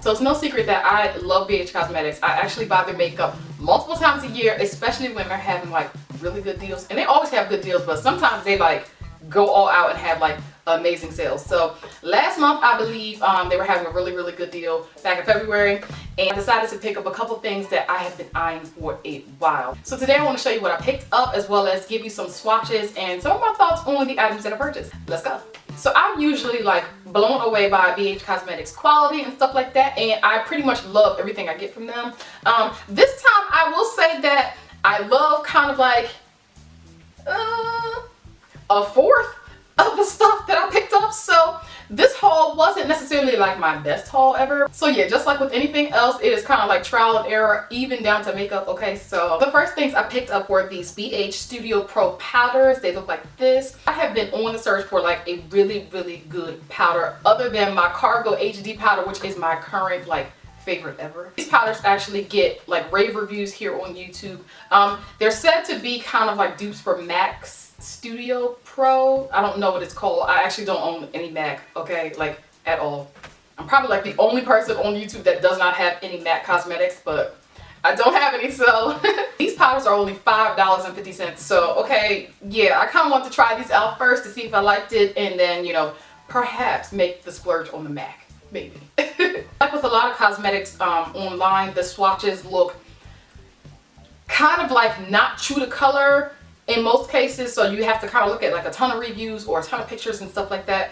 So it's no secret that I love BH Cosmetics. I actually buy their makeup multiple times a year, especially when they're having like really good deals. And they always have good deals, but sometimes they like go all out and have like amazing sales. So last month, I believe they were having a really good deal back in February, and I decided to pick up a couple things that I have been eyeing for a while. So today I want to show you what I picked up, as well as give you some swatches and some of my thoughts on the items that I purchased. Let's go. So I'm usually like blown away by BH Cosmetics quality and stuff like that, and I pretty much love everything I get from them. This time I will say that I love kind of like a fourth of the stuff that I picked up. So this haul wasn't necessarily like my best haul ever. So yeah, just like with anything else, it is kind of like trial and error, even down to makeup. Okay, so the first things I picked up were these BH Studio Pro powders. They look like this. I have been on the search for like a really good powder other than my Cargo HD powder, which is my current like favorite ever. These powders actually get like rave reviews here on YouTube. They're said to be kind of like dupes for MAC's Studio Pro. I don't know what it's called. I actually don't own any MAC, okay, like at all. I'm probably like the only person on YouTube that does not have any MAC cosmetics, but I don't have any, so these powders are only $5.50. So okay, yeah, I kind of want to try these out first to see if I liked it, and then, you know, perhaps make the splurge on the MAC, maybe. Like with a lot of cosmetics online, the swatches look kind of like not true to color in most cases, so you have to kind of look at like a ton of reviews or a ton of pictures and stuff like that.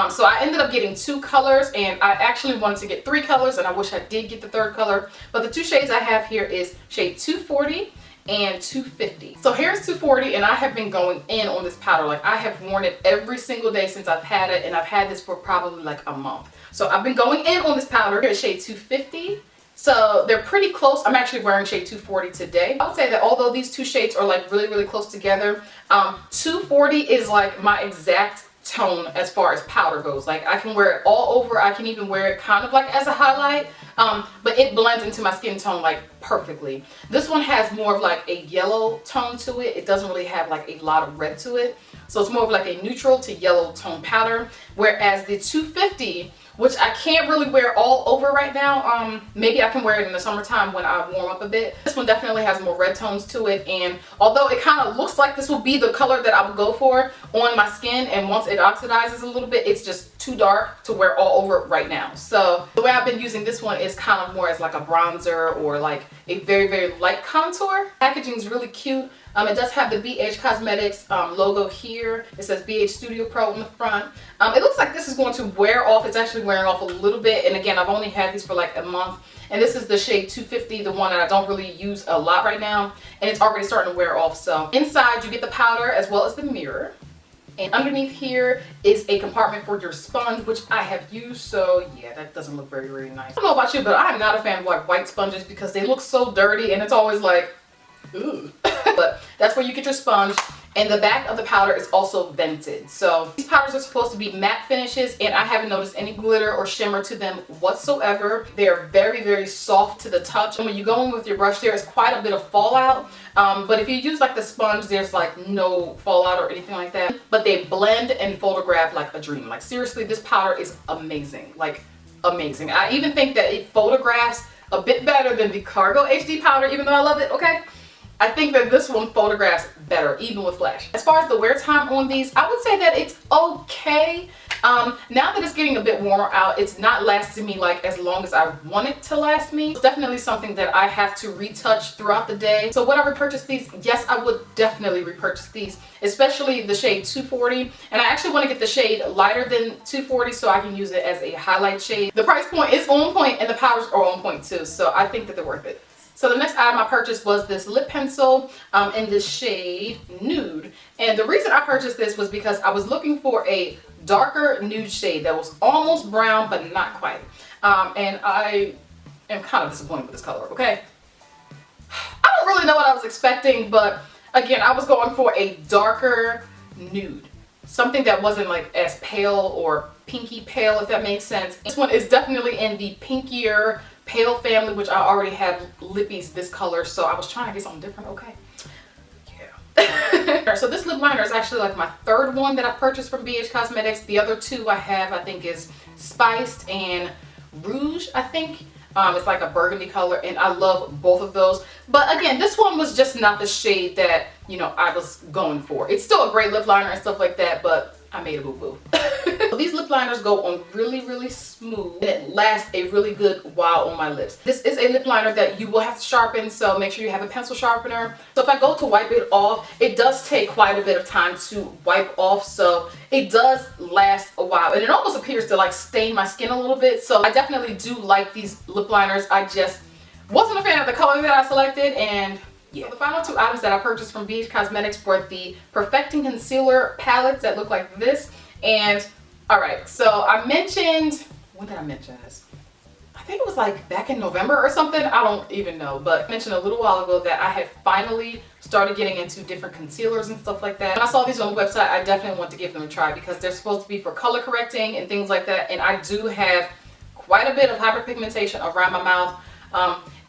So I ended up getting 2 colors, and I actually wanted to get 3 colors, and I wish I did get the 3rd color. But the 2 shades I have here is shade 240 and 250. So here's 240, and I have been going in on this powder. Like, I have worn it every single day since I've had it, and I've had this for probably like a month. So I've been going in on this powder. Here's shade 250. So they're pretty close. I'm actually wearing shade 240 today. I would say that although these 2 shades are like really close together, 240 is like my exact tone as far as powder goes. Like, I can wear it all over. I can even wear it kind of like as a highlight, but it blends into my skin tone like perfectly. This one has more of like a yellow tone to it. It doesn't really have like a lot of red to it. So it's more of like a neutral to yellow tone powder. Whereas the 250, which I can't really wear all over right now. Maybe I can wear it in the summertime when I warm up a bit. This one definitely has more red tones to it, and although it kind of looks like this will be the color that I would go for on my skin, and once it oxidizes a little bit, it's just too dark to wear all over right now. So the way I've been using this one is kind of more as like a bronzer or like a very light contour. Packaging is really cute. It does have the BH Cosmetics logo here. It says BH Studio Pro on the front. It looks like this is going to wear off. It's actually wearing off a little bit. And again, I've only had these for like a month. And this is the shade 250, the one that I don't really use a lot right now. And it's already starting to wear off. So inside you get the powder as well as the mirror. And underneath here is a compartment for your sponge, which I have used. So yeah, that doesn't look very nice. I don't know about you, but I'm not a fan of like white sponges because they look so dirty, and it's always like, ooh. But that's where you get your sponge, and the back of the powder is also vented. So these powders are supposed to be matte finishes, and I haven't noticed any glitter or shimmer to them whatsoever. They're very soft to the touch, and when you go in with your brush, there is quite a bit of fallout. But if you use like the sponge, there's like no fallout or anything like that. But they blend and photograph like a dream. Like, seriously, this powder is amazing. Like, amazing. I even think that it photographs a bit better than the Cargo HD powder, even though I love it, okay? I think that this one photographs better, even with flash. As far as the wear time on these, I would say that it's okay. Now that it's getting a bit warmer out, it's not lasting me like as long as I want it to last me. It's definitely something that I have to retouch throughout the day. So would I repurchase these? Yes, I would definitely repurchase these, especially the shade 240. And I actually want to get the shade lighter than 240 so I can use it as a highlight shade. The price point is on point, and the powders are on point too. So I think that they're worth it. So the next item I purchased was this lip pencil in this shade Nude. And the reason I purchased this was because I was looking for a darker nude shade that was almost brown but not quite. And I am kind of disappointed with this color, okay? I don't really know what I was expecting, but again, I was going for a darker nude. Something that wasn't like as pale or pinky pale, if that makes sense. This one is definitely in the pinkier pale family, which I already have lippies this color, so I was trying to get something different, okay? Yeah. So this lip liner is actually like my 3rd one that I purchased from BH Cosmetics. The other 2 I have, I think, is Spiced and Rouge, I think. It's like a burgundy color, and I love both of those. But again, this one was just not the shade that, you know, I was going for. It's still a great lip liner and stuff like that, but I made a boo-boo. These lip liners go on really, really smooth, and it lasts a really good while on my lips. This is a lip liner that you will have to sharpen, so make sure you have a pencil sharpener. So if I go to wipe it off, it does take quite a bit of time to wipe off, so it does last a while, and it almost appears to like stain my skin a little bit. So I definitely do like these lip liners. I just wasn't a fan of the color that I selected, and yeah. So the final two items that I purchased from BH Cosmetics were the Perfecting Concealer palettes that look like this. And alright, so I mentioned, when did I mention this? I think it was like back in November or something. I don't even know, but I mentioned a little while ago that I had finally started getting into different concealers and stuff like that. When I saw these on the website, I definitely want to give them a try because they're supposed to be for color correcting and things like that. And I do have quite a bit of hyperpigmentation around my mouth.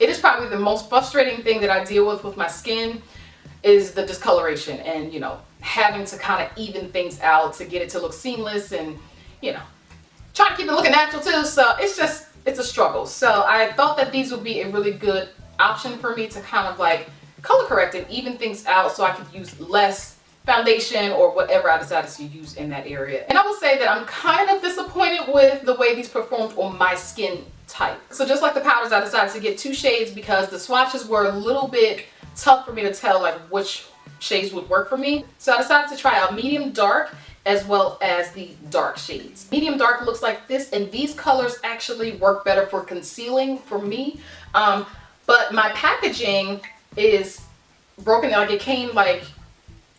It is probably the most frustrating thing that I deal with my skin is the discoloration, and you know, having to kind of even things out to get it to look seamless, and you know, trying to keep it looking natural too. So it's a struggle. So I thought that these would be a really good option for me to kind of like color correct and even things out, so I could use less foundation or whatever I decided to use in that area. And I will say that I'm kind of disappointed with the way these performed on my skin type. So just like the powders, I decided to get 2 shades because the swatches were a little bit tough for me to tell like which shades would work for me. So I decided to try out medium dark as well as the dark shades. Medium dark looks like this, and these colors actually work better for concealing for me. But my packaging is broken, like it came like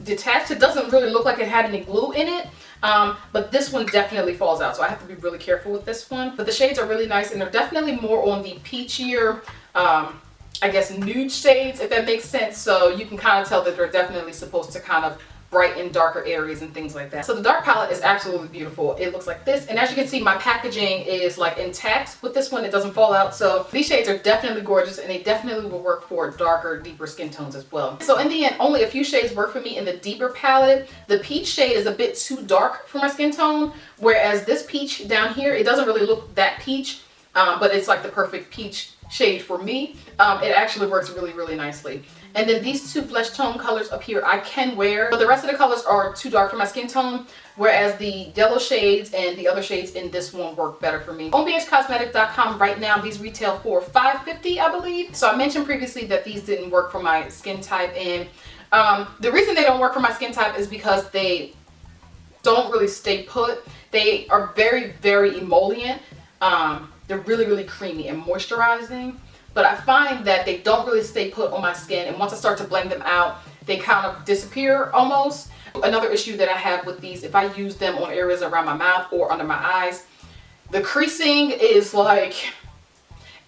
detached. It doesn't really look like it had any glue in it. But this one definitely falls out, so I have to be really careful with this one. But the shades are really nice, and they're definitely more on the peachier, I guess nude shades, if that makes sense. So you can kind of tell that they're definitely supposed to kind of brighten darker areas and things like that. So the dark palette is absolutely beautiful. It looks like this, and as you can see, my packaging is like intact with this one. It doesn't fall out. So these shades are definitely gorgeous, and they definitely will work for darker, deeper skin tones as well. So in the end, only a few shades work for me in the deeper palette. The peach shade is a bit too dark for my skin tone, whereas this peach down here, it doesn't really look that peach, but it's like the perfect peach shade for me. It actually works really, really nicely. And then these 2 flesh tone colors up here I can wear, but the rest of the colors are too dark for my skin tone, whereas the yellow shades and the other shades in this one work better for me. On bhcosmetics.com right now, these retail for $5.50, I believe. So I mentioned previously that these didn't work for my skin type, and the reason they don't work for my skin type is because they don't really stay put. They are very, very emollient. They're really, really creamy and moisturizing. But I find that they don't really stay put on my skin, and once I start to blend them out, they kind of disappear almost. Another issue that I have with these, if I use them on areas around my mouth or under my eyes, the creasing is like,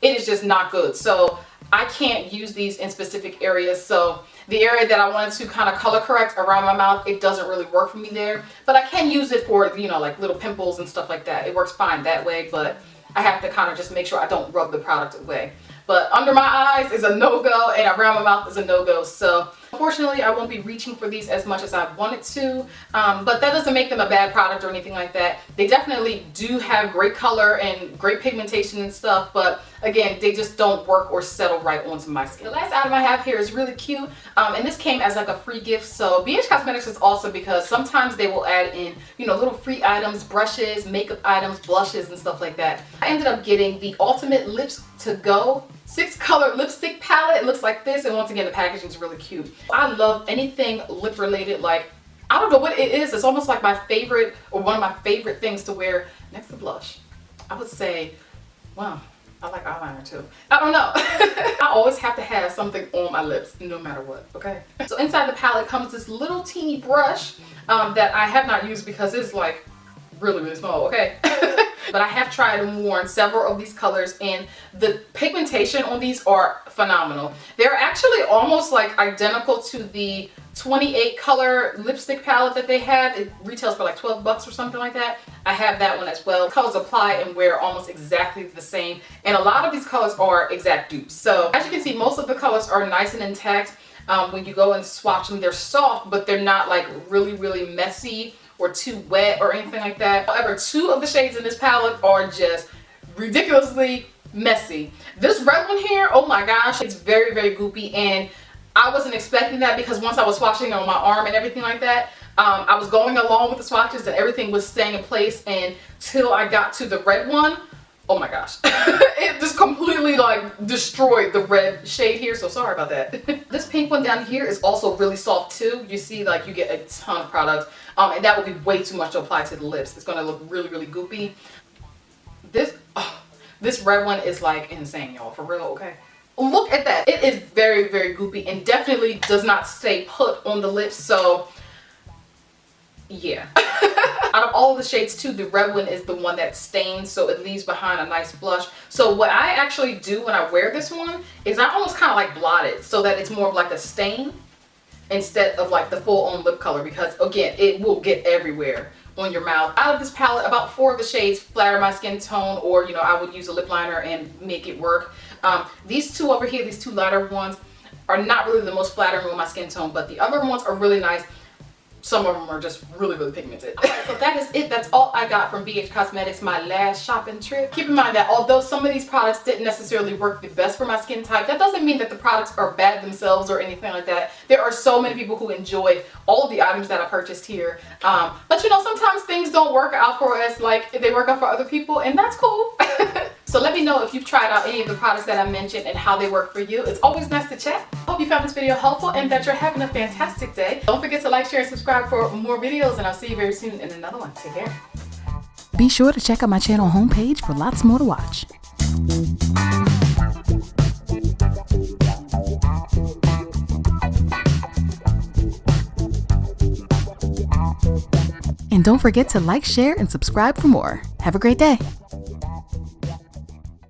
it is just not good. So I can't use these in specific areas. So the area that I wanted to kind of color correct around my mouth, it doesn't really work for me there. But I can use it for, you know, like little pimples and stuff like that. It works fine that way, but I have to kind of just make sure I don't rub the product away. But under my eyes is a no-go, and around my mouth is a no-go. So unfortunately, I won't be reaching for these as much as I wanted to, but that doesn't make them a bad product or anything like that. They definitely do have great color and great pigmentation and stuff, but again, they just don't work or settle right onto my skin. The last item I have here is really cute, and this came as like a free gift. So BH Cosmetics is awesome because sometimes they will add in, you know, little free items, brushes, makeup items, blushes, and stuff like that. I ended up getting the Ultimate Lips to Go 6-color lipstick palette. It looks like this, and once again, the packaging is really cute. I love anything lip related. Like, I don't know what it is. It's almost like my favorite, or one of my favorite things to wear next to blush. I would say, wow, I like eyeliner too. I don't know. I always have to have something on my lips no matter what, okay? So inside the palette comes this little teeny brush that I have not used because it's like really, really small, okay? But I have tried and worn several of these colors, and the pigmentation on these are phenomenal. They're actually almost like identical to the 28 color lipstick palette that they have. It retails for like 12 bucks or something like that. I have that one as well. Colors apply and wear almost exactly the same, and a lot of these colors are exact dupes. So as you can see, most of the colors are nice and intact. When you go and swatch them, they're soft, but they're not like really, really messy or too wet or anything like that. However, 2 of the shades in this palette are just ridiculously messy. This red one here, oh my gosh, it's very, very goopy, and I wasn't expecting that because once I was swatching it on my arm and everything like that, I was going along with the swatches and everything was staying in place until I got to the red one. Oh my gosh. It just completely like destroyed the red shade here, so sorry about that. This pink one down here is also really soft too. You see, like, you get a ton of product, and that would be way too much to apply to the lips. It's gonna look really, really goopy. This red one is like insane, y'all, for real, okay? Look at that. It is very, very goopy and definitely does not stay put on the lips, so yeah. Out of all of the shades too, the red one is the one that stains, so it leaves behind a nice blush. So what I actually do when I wear this one is I almost kind of like blot it so that it's more of like a stain instead of like the full on lip color, because again, it will get everywhere on your mouth. Out of this palette, about 4 of the shades flatter my skin tone, or you know, I would use a lip liner and make it work. These 2 over here, these 2 lighter ones, are not really the most flattering on my skin tone, but the other ones are really nice. Some of them are just really, really pigmented. Alright, so that is it. That's all I got from BH Cosmetics, my last shopping trip. Keep in mind that although some of these products didn't necessarily work the best for my skin type, that doesn't mean that the products are bad themselves or anything like that. There are so many people who enjoy all of the items that I purchased here. But you know, sometimes things don't work out for us like they work out for other people, and that's cool. So let me know if you've tried out any of the products that I mentioned and how they work for you. It's always nice to chat. Hope you found this video helpful and that you're having a fantastic day. Don't forget to like, share, and subscribe for more videos, and I'll see you very soon in another one. Take care. Be sure to check out my channel homepage for lots more to watch. And don't forget to like, share, and subscribe for more. Have a great day.